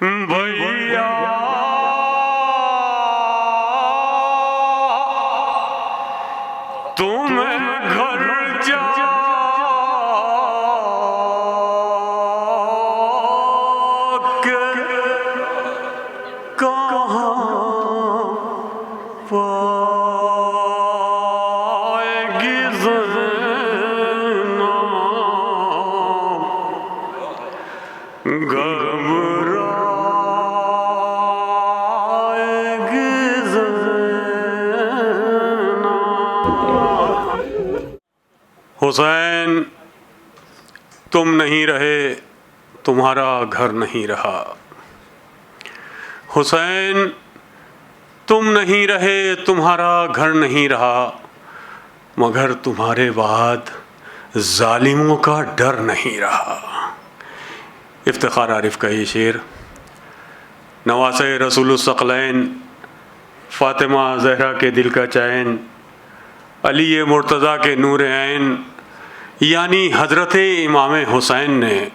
भैया तुम घर जाके कहाँ पाएगी हुसैन, तुम नहीं रहे तुम्हारा घर नहीं रहा। हुसैन, तुम नहीं रहे तुम्हारा घर नहीं रहा, मगर तुम्हारे बाद जालिमों का डर नहीं रहा। इफ्तिखार आरिफ का ये शेर नवासे रसूलुस सकलैन, फ़ातिमा ज़हरा के दिल का चैन, अली मुर्तज़ा के नूर ऐन यानी हज़रत इमाम हुसैन ने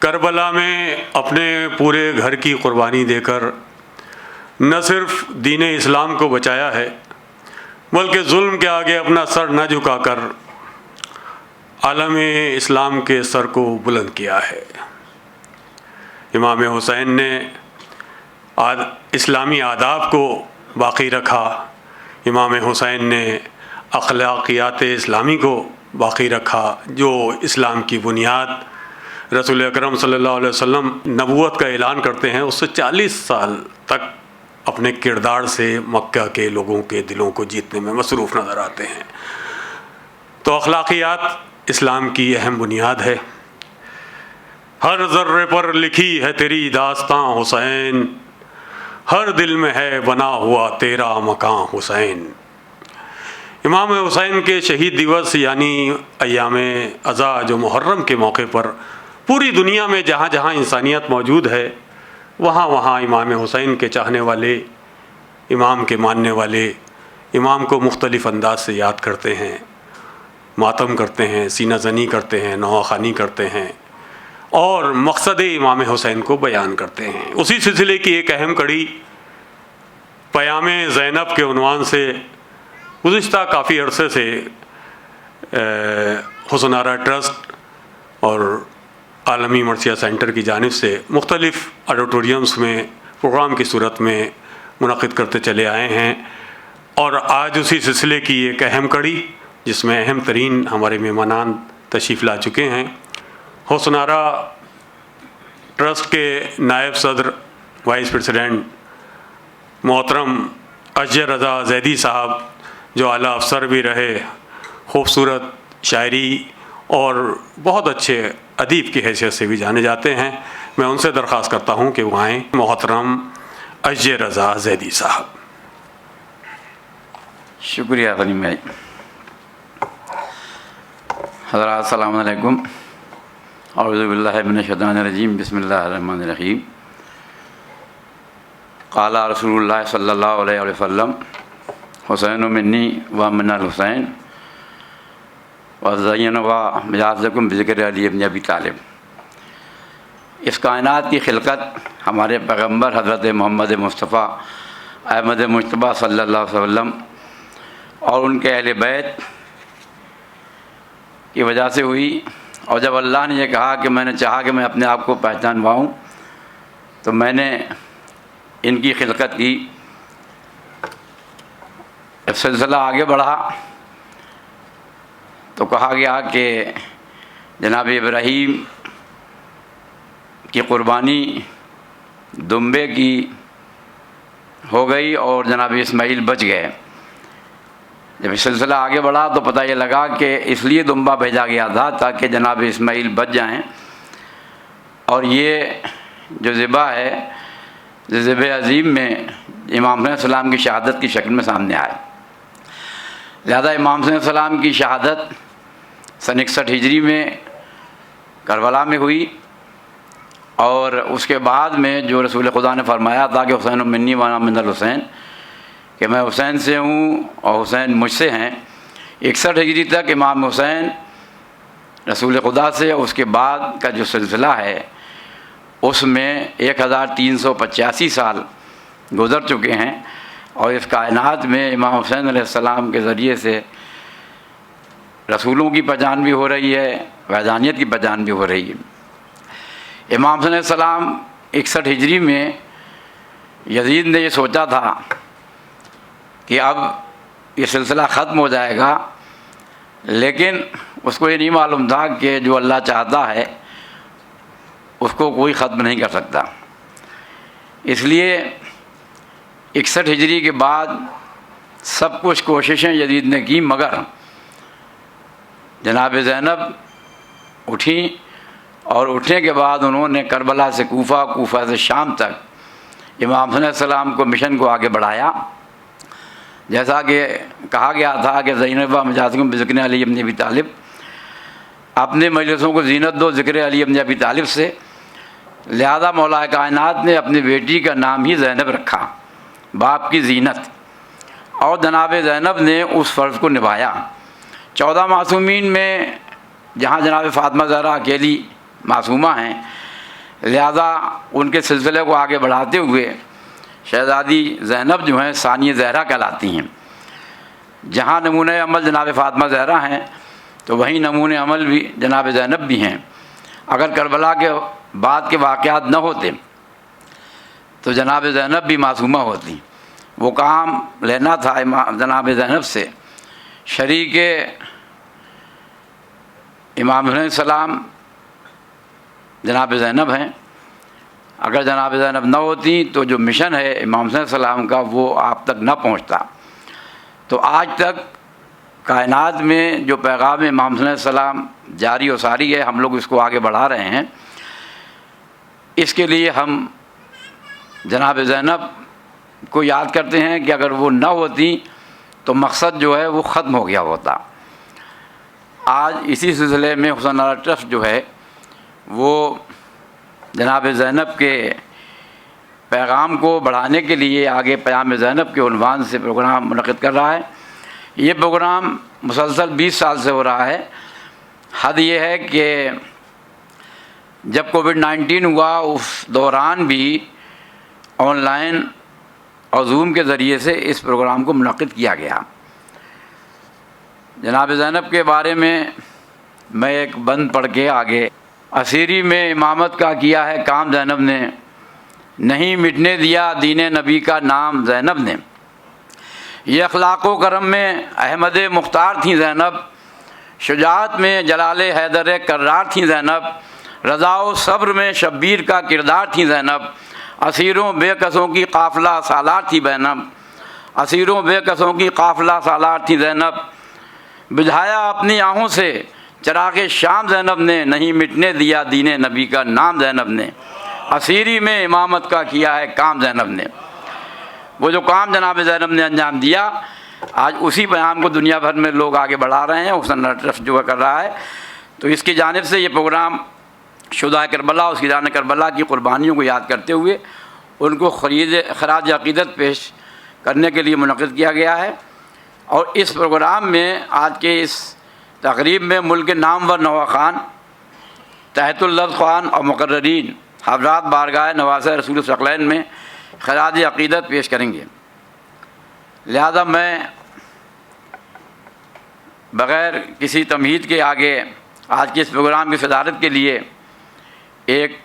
करबला में अपने पूरे घर की कुर्बानी देकर न सिर्फ दीन इस्लाम को बचाया है, बल्कि जुल्म के आगे अपना सर न झुकाकर आलम इस्लाम के सर को बुलंद किया है। इमाम हुसैन ने इस्लामी आदाब को बाकी रखा। इमाम हुसैन ने अखलाकियात इस्लामी को बाकी रखा, जो इस्लाम की बुनियाद रसूल अकरम सल्लल्लाहु अलैहि वसल्लम नबूवत का ऐलान करते हैं, उससे 40 साल तक अपने किरदार से मक्का के लोगों के दिलों को जीतने में मसरूफ़ नज़र आते हैं। तो अखलाकियात इस्लाम की अहम बुनियाद है। हर ज़र्रे पर लिखी है तेरी दास्तां हुसैन, हर दिल में है बना हुआ तेरा मकान हुसैन। इमाम हुसैन के शहीद दिवस यानी अय्याम अज़ा जो मुहर्रम के मौके पर पूरी दुनिया में जहाँ जहाँ इंसानियत मौजूद है, वहाँ वहाँ इमाम हुसैन के चाहने वाले, इमाम के मानने वाले इमाम को मुख्तलिफ़ अंदाज से याद करते हैं, मातम करते हैं, सीना ज़नी करते हैं, नवाखानी करते हैं और मकसद इमाम हुसैन को बयान करते हैं। उसी सिलसिले की एक अहम कड़ी क़याम ज़ैनब के उन्वान से गुज़िश्ता काफ़ी अरसे से हुस्न आरा ट्रस्ट और आलमी मरसिया सेंटर की जानिब से मुख्तलिफ़ ऑडिटोरियम्स में प्रोग्राम की सूरत में मुनक़िद करते चले आए हैं। और आज उसी सिलसिले की एक अहम कड़ी, जिसमें अहम तरीन हमारे मेहमानान तशरीफ़ ला चुके हैं, हुस्न आरा ट्रस्ट के नायब सदर वाइस प्रेसिडेंट मोहतरम अजय रज़ा ज़ैदी साहब, जो आला अफसर भी रहे, खूबसूरत शायरी और बहुत अच्छे अदीब की हैसियत से भी जाने जाते हैं। मैं उनसे दरख्वास्त करता हूँ कि वो आएँ। मोहतरम अजय रज़ा ज़ैदी साहब। शुक्रिया गनी भाई। हज़रात अस्सलामु अलैकुम। औज़ु बिल्लाहि मिनश शैतानिर रजीम। बिस्मिल्लाहिर रहमानिर रहीम। क़ाला रसूलुल्लाह सल्लल्लाहु अलैहि वसल्लम हुसैन मिन्नी व मिनल हुसैन व ज़य्यन व मिजाज़कुम बिज़िक्र अली इब्न अबी तालिब। इस कायनात की खिलकत हमारे पैगम्बर हज़रत मोहम्मद मुस्तफ़ा अहमद मुज्तबा सल्लल्लाहु अलैहि वसल्लम और उनके अहले बैत की वजह से हुई। और जब अल्लाह ने यह कहा कि मैंने चाहा कि मैं अपने आप को पहचानवाऊँ, तो मैंने इनकी खिलकत की। जब सिलसिला आगे बढ़ा तो कहा गया कि जनाब इब्राहीम की क़ुरबानी दुम्बे की हो गई और जनाब इस्माइल बच गए। जब सिलसिला आगे बढ़ा तो पता ये लगा कि इसलिए दुम्बा भेजा गया था ताकि जनाब इस्माइल बच जाएं, और ये जो ज़िबा है, ज़िबा अज़ीम में इमाम सलाम की शहादत की शक्ल में सामने आए। लिहाजा इमाम सलाम की शहादत सन 61 हिजरी में करबला में हुई, और उसके बाद में जो रसूल खुदा ने फरमाया था कि हुसैन मिन्नी व मिनल हुसैन, कि मैं हुसैन से हूँ और हुसैन मुझसे हैं। 61 हिजरी तक इमाम हुसैन रसूल खुदा से, उसके बाद का जो सिलसिला है उसमें 1385 साल गुज़र चुके हैं और इस कायनात में इमाम हुसैन अलैहिस्सलाम के ज़रिए से रसूलों की पहचान भी हो रही है, वैदानियत की पहचान भी हो रही है। इमाम हुसैन अलैहिस्सलाम 61 हिजरी में यजीद ने ये सोचा था कि अब ये सिलसिला ख़त्म हो जाएगा, लेकिन उसको ये नहीं मालूम था कि जो अल्लाह चाहता है उसको कोई ख़त्म नहीं कर सकता। इसलिए 61 हिजरी के बाद सब कुछ कोशिशें यजीद ने की, मगर जनाब ज़ैनब उठी और उठने के बाद उन्होंने करबला से कूफ़ा, कूफ़ा से शाम तक इमाम हुसैन अलैहिस्सलाम को मिशन को आगे बढ़ाया। जैसा कि कहा गया था कि ज़ैनबा मजाज़िकुम बिज़िक्र अली इब्न अबी तालिब, अपने मजलिसों को ज़ीनत दो ज़िक्र अली इब्न अबी तालिब से, लिहाजा मौला कायनात ने अपनी बेटी का नाम ही ज़ैनब रखा, बाप की ज़ीनत, और जनाब ज़ैनब ने उस फ़र्ज़ को निभाया। 14 मासूमीन में जहाँ जनाब फ़ातिमा ज़हरा अकेली मासूमा हैं, लिहाजा उनके सिलसिले को आगे बढ़ाते हुए शहज़ादी ज़ैनब जो हैं सानिया ज़हरा कहलाती हैं। जहाँ नमूने अमल जनाब फ़ातिमा ज़हरा हैं तो वहीं नमूने अमल भी जनाब ज़ैनब भी हैं। अगर करबला के बाद के वाक़यात न होते तो जनाब ज़ैनब भी मासूमा होती। वो काम लेना था जनाब ज़ैनब से। शरीक इमाम हुसैन सलाम जनाब ज़ैनब हैं। अगर जनाब ज़ैनब न होती तो जो मिशन है इमाम हुसैन सलाम का वो आप तक न पहुंचता। तो आज तक कायनात में जो पैगाम इमाम हुसैन सलाम जारी और सारी है, हम लोग इसको आगे बढ़ा रहे हैं। इसके लिए हम जनाब ज़ैनब को याद करते हैं कि अगर वो न होती तो मकसद जो है वो ख़त्म हो गया होता। आज इसी सिलसिले में हुसैन आला ट्रस्ट जो है वो जनाब ज़ैनब के पैगाम को बढ़ाने के लिए आगे प्याम ज़ैनब के उन्वान से प्रोग्राम मुनक़िद कर रहा है। ये प्रोग्राम मुसलसल 20 साल से हो रहा है। हद ये है कि जब कोविड-19 हुआ उस दौरान भी ऑनलाइन और जूम के ज़रिए से इस प्रोग्राम को मुनक़िद किया गया। जनाब ज़ैनब के बारे में मैं एक बंद पढ़ के आगे, असीरी में इमामत का किया है काम ज़ैनब ने, नहीं मिटने दिया दीने नबी का नाम ज़ैनब ने। ये अखलाक़ो करम में अहमद मुख्तार थी ज़ैनब, शुजाअत में जलाले हैदर कर्रार थी ज़ैनब, रज़ा सब्र में शब्बीर का किरदार थी ज़ैनब, असीरों बेकसों की काफ़िला सालार थी ज़ैनब, असीरों बेकसों की काफ़िला सालार थी ज़ैनब, बुझाया अपनी आहों से चराग़ शाम ज़ैनब ने, नहीं मिटने दिया दीने नबी का नाम ज़ैनब ने, असीरी में इमामत का किया है काम ज़ैनब ने। वो जो काम जनाब ज़ैनब ने अंजाम दिया, आज उसी पैगाम को दुनिया भर में लोग आगे बढ़ा रहे हैं। हुसैन ट्रस्ट जो कर रहा है, तो इसकी जानिब से ये प्रोग्राम शुदा करबला, उसकी जान करबला की क़ुरबानियों को याद करते हुए उनको खराज अक़ीदत पेश करने के लिए मुनक़िद किया गया है। और इस प्रोग्राम में आज के इस तक़रीब में मुल्क के नामवर नवाख़ान, तहतुल लफ्ज़ ख़वान और मुक़र्ररीन हज़रात बारगाह नवाज़ रसूल सकलैन में खराज अक़ीदत पेश करेंगे। लिहाजा मैं बग़ैर किसी तमहीद के आगे आज के इस प्रोग्राम की सदारत के लिए एक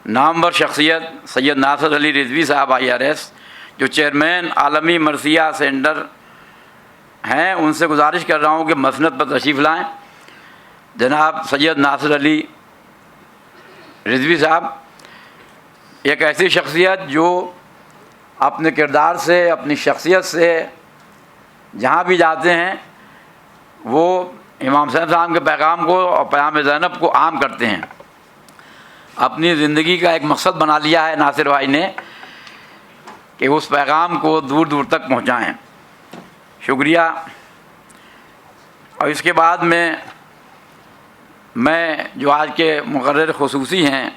नामवर शख्सियत सैयद नासिर अली रिज़वी साहब IRS, जो चेयरमैन आलमी मरसिया सेंटर हैं, उनसे गुजारिश कर रहा हूँ कि मसनद पर तशरीफ़ लाएँ। जनाब सैयद नासिर अली रिज़वी साहब एक ऐसी शख्सियत जो अपने किरदार से, अपनी शख्सियत से जहाँ भी जाते हैं वो इमाम हुसैन साहब के पैगाम को और प्याम ज़ैनब को आम करते हैं। अपनी ज़िंदगी का एक मकसद बना लिया है नासिर भाई ने कि उस पैगाम को दूर दूर तक पहुँचाएँ। शुक्रिया। और इसके बाद में मैं जो आज के मुक़र्रर ख़ुसूसी हैं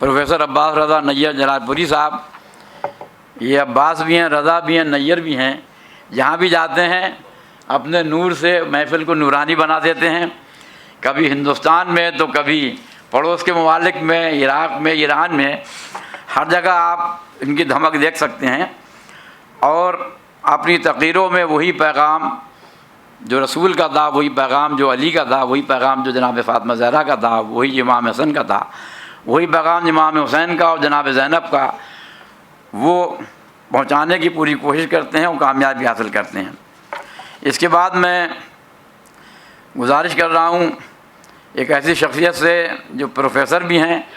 प्रोफेसर अब्बास रज़ा नैयर जलालपुरी साहब, ये अब्बास भी हैं, रज़ा भी हैं, नैयर भी हैं, जहाँ भी जाते हैं अपने नूर से महफ़िल को नूरानी बना देते हैं। कभी हिंदुस्तान में तो कभी पड़ोस के ममालिक में, इराक़ में, ईरान में, हर जगह आप इनकी धमक देख सकते हैं। और अपनी तक़रीरों में वही पैगाम जो रसूल का था, वही पैगाम जो अली का था, वही पैगाम जो जनाब फ़ातिमा ज़हरा का था, वही इमाम हसन का था, वही पैगाम इमाम हुसैन का और जनाब ज़ैनब का, वो पहुँचाने की पूरी कोशिश करते हैं और कामयाबी हासिल करते हैं। इसके बाद मैं गुजारिश कर रहा हूँ एक ऐसी शख्सियत से जो प्रोफेसर भी हैं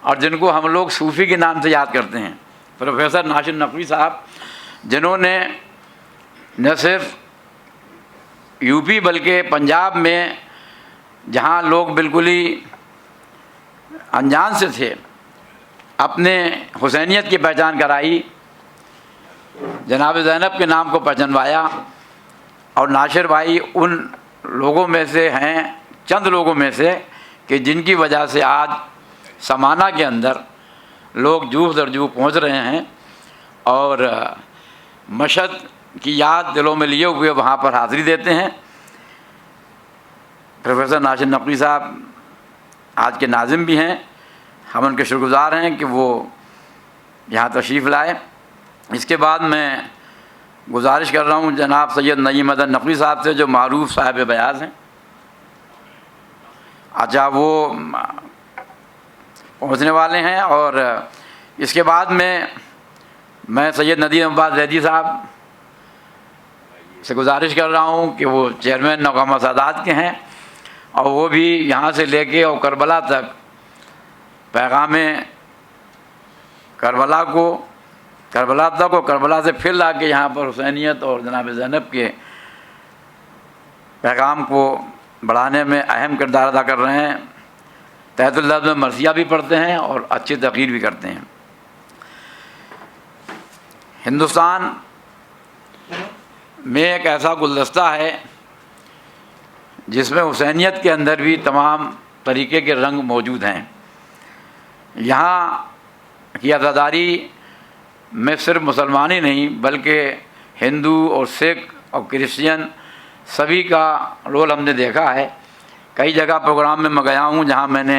और जिनको हम लोग सूफ़ी के नाम से याद करते हैं, प्रोफेसर नासिर नकवी साहब, जिन्होंने न सिर्फ यूपी बल्कि पंजाब में जहाँ लोग बिल्कुल ही अनजान से थे, अपने हुसैनियत की पहचान कराई, जनाब ज़ैनब के नाम को पहचानवाया। और नासिर भाई उन लोगों में से हैं, चंद लोगों में से, कि जिनकी वजह से आज समाना के अंदर लोग जूह दर जूह पहुँच रहे हैं और मशहद की याद दिलों में लिए हुए वहाँ पर हाज़िरी देते हैं। प्रोफेसर नासिर नकवी साहब आज के नाज़िम भी हैं, हम उनके शुक्रगुज़ार हैं कि वो यहाँ तशरीफ़ लाए। इसके बाद मैं गुजारिश कर रहा हूँ जनाब सैयद नईम मदन नकवी साहब से, जो मारूफ साहिब बयाज़ हैं। अच्छा, वो पहुँचने वाले हैं। और इसके बाद में मैं सैयद नदीम अब्बास ज़ैदी साहब से गुजारिश कर रहा हूँ कि वो चेयरमैन नौकामा सादात के हैं और वो भी यहाँ से लेके और करबला तक पैगाम करबला तक और करबला से फिर ला के यहाँ पर हुसैनियत और जनाब ज़ैनब के पैगाम को बढ़ाने में अहम किरदार अदा कर रहे हैं। तहतुल लफ्ज़ में मरसिया भी पढ़ते हैं और अच्छी तक़रीर भी करते हैं। हिंदुस्तान में एक ऐसा गुलदस्ता है जिसमें हुसैनियत के अंदर भी तमाम तरीक़े के रंग मौजूद हैं। यहाँ की अज़ादारी में सिर्फ मुसलमान ही नहीं बल्कि हिंदू और सिख और क्रिश्चियन सभी का रोल हमने देखा है। कई जगह प्रोग्राम में मैं गया हूँ जहाँ मैंने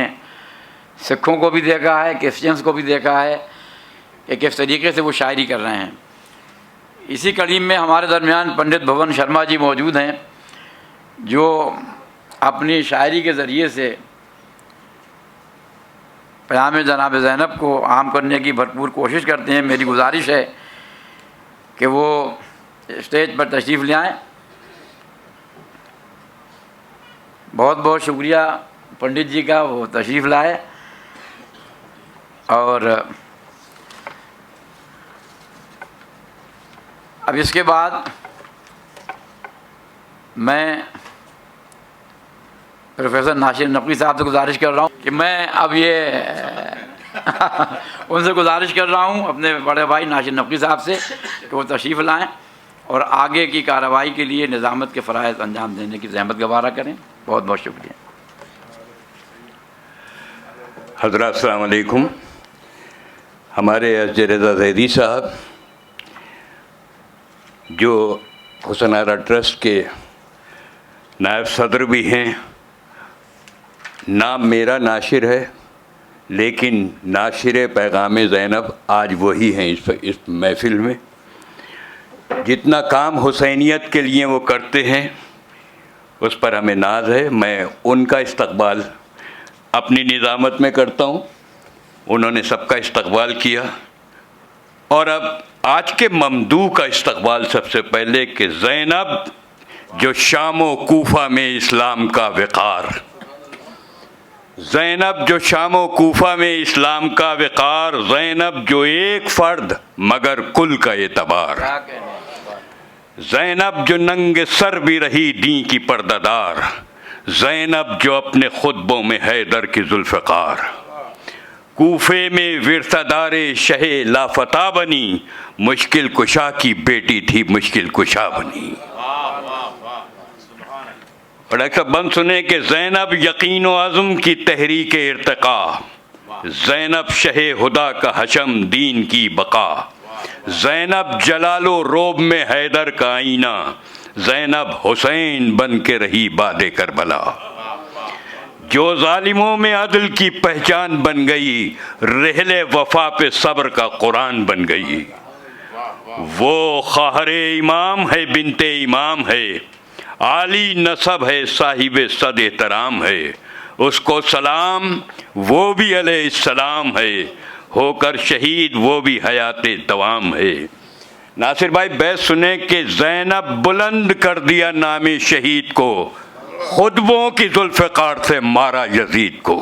सिखों को भी देखा है, क्रिश्चियंस को भी देखा है कि किस तरीके से वो शायरी कर रहे हैं। इसी कड़ी में हमारे दरमियान पंडित भवन शर्मा जी मौजूद हैं, जो अपनी शायरी के ज़रिए से पैगाम जनाब ज़ैनब को आम करने की भरपूर कोशिश करते हैं। मेरी गुजारिश है कि वो स्टेज पर तशरीफ़ ले आएँ। बहुत बहुत शुक्रिया पंडित जी का, वो तशरीफ़ लाए। और अब इसके बाद मैं प्रोफेसर नासिर नकवी साहब से गुजारिश कर रहा हूँ कि मैं अब ये उनसे गुजारिश कर रहा हूँ अपने बड़े भाई नासिर नकवी साहब से कि वो तशरीफ़ लाएँ और आगे की कार्रवाई के लिए निज़ामत के फ़राइज़ अंजाम देने की ज़हमत गवारा करें। बहुत बहुत शुक्रिया। हज़रात अस्सलाम वालेकुम। हमारे एस जे रज़ा ज़ैदी साहब जो हुसैन आरा ट्रस्ट के नायब सदर भी हैं, नाम मेरा नासिर है लेकिन नासिर पैगाम ज़ैनब आज वही हैं इस महफ़िल में। जितना काम हुसैनियत के लिए वो करते हैं उस पर हमें नाज है। मैं उनका इस्तक़बाल अपनी निज़ामत में करता हूँ, उन्होंने सबका इस्तक़बाल किया। और अब आज के ममदू का इस्तक़बाल सबसे पहले कि ज़ैनब जो शाम व कूफा में इस्लाम का विक़ार, ज़ैनब जो शाम व कूफा में इस्लाम का विक़ार, ज़ैनब जो एक फ़र्द मगर कुल का एतबार, ज़ैनब जो नंगे सर भी रही दी की पर्दादार, ज़ैनब जो अपने खुतबों में हैदर की जुल्फ़कार, कूफे में विरसादारे शहे लाफता बनी, मुश्किल कुशा की बेटी थी मुश्किल कुशा बनी। और एक बंद सुने कि ज़ैनब यकीन व अज़्म की तहरीक इर्तिक़ा, ज़ैनब शहे हुदा का हशम दीन की बका, ज़ैनब जलालो रोब में हैदर का आईना, ज़ैनब हुसैन बन के रही बादे करबला। जो जालिमों में अदल की पहचान बन गई, रहले वफा पे सब्र का कुरान बन गई। वो ख़ाहरे इमाम है, बिनते इमाम है, आली नसब है, साहिब सद एहतराम है। उसको सलाम, वो भी अलैहिस्सलाम है, होकर शहीद वो भी हयाते दवाम है। नासिर भाई बैत सुने कि ज़ैनब बुलंद कर दिया नामे शहीद को, खुतबों की जुल्फ़िकार से मारा यजीद को।